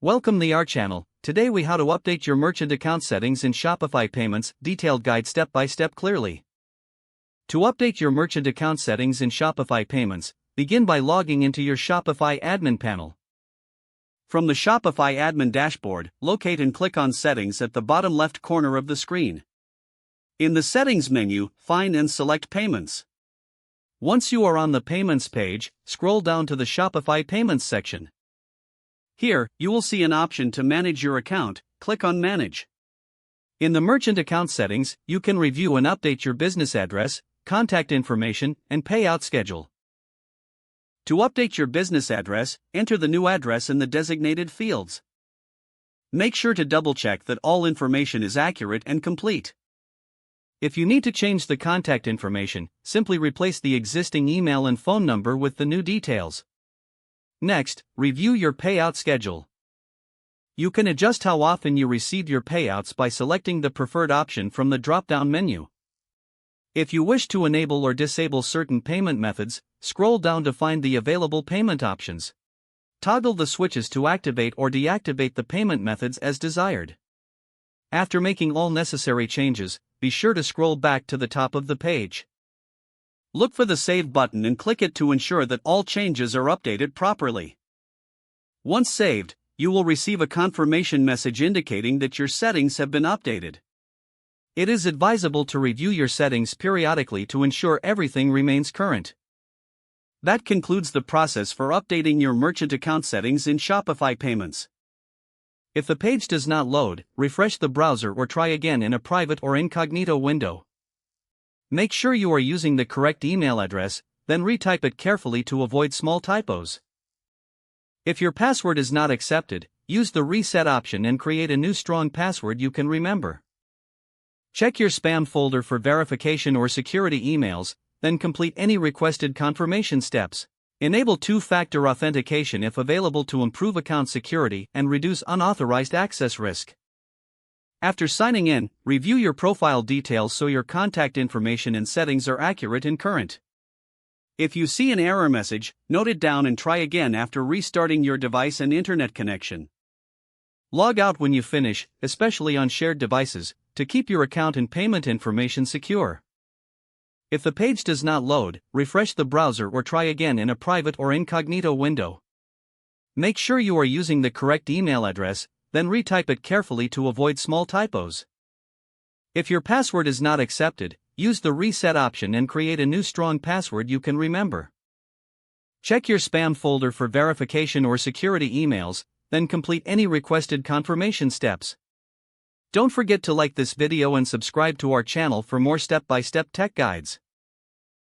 Welcome to our channel. Today we how to update your merchant account settings in Shopify Payments, detailed guide step by step clearly. To update your merchant account settings in Shopify Payments, begin by logging into your Shopify admin panel. From the Shopify admin dashboard, locate and click on Settings at the bottom left corner of the screen. In the Settings menu, find and select Payments. Once you are on the Payments page, scroll down to the Shopify Payments section. Here, you will see an option to manage your account. Click on Manage. In the merchant account settings, you can review and update your business address, contact information, and payout schedule. To update your business address, enter the new address in the designated fields. Make sure to double-check that all information is accurate and complete. If you need to change the contact information, simply replace the existing email and phone number with the new details. Next, review your payout schedule. You can adjust how often you receive your payouts by selecting the preferred option from the drop-down menu. If you wish to enable or disable certain payment methods, scroll down to find the available payment options. Toggle the switches to activate or deactivate the payment methods as desired. After making all necessary changes, be sure to scroll back to the top of the page. Look for the Save button and click it to ensure that all changes are updated properly. Once saved, you will receive a confirmation message indicating that your settings have been updated. It is advisable to review your settings periodically to ensure everything remains current. That concludes the process for updating your merchant account settings in Shopify Payments. If the page does not load, refresh the browser or try again in a private or incognito window. Make sure you are using the correct email address, then retype it carefully to avoid small typos. If your password is not accepted, use the reset option and create a new strong password you can remember. Check your spam folder for verification or security emails, then complete any requested confirmation steps. Enable two-factor authentication if available to improve account security and reduce unauthorized access risk. After signing in, review your profile details so your contact information and settings are accurate and current. If you see an error message, note it down and try again after restarting your device and internet connection. Log out when you finish, especially on shared devices, to keep your account and payment information secure. If the page does not load, refresh the browser or try again in a private or incognito window. Make sure you are using the correct email address, then retype it carefully to avoid small typos. If your password is not accepted, use the reset option and create a new strong password you can remember. Check your spam folder for verification or security emails, then complete any requested confirmation steps. Don't forget to like this video and subscribe to our channel for more step-by-step tech guides.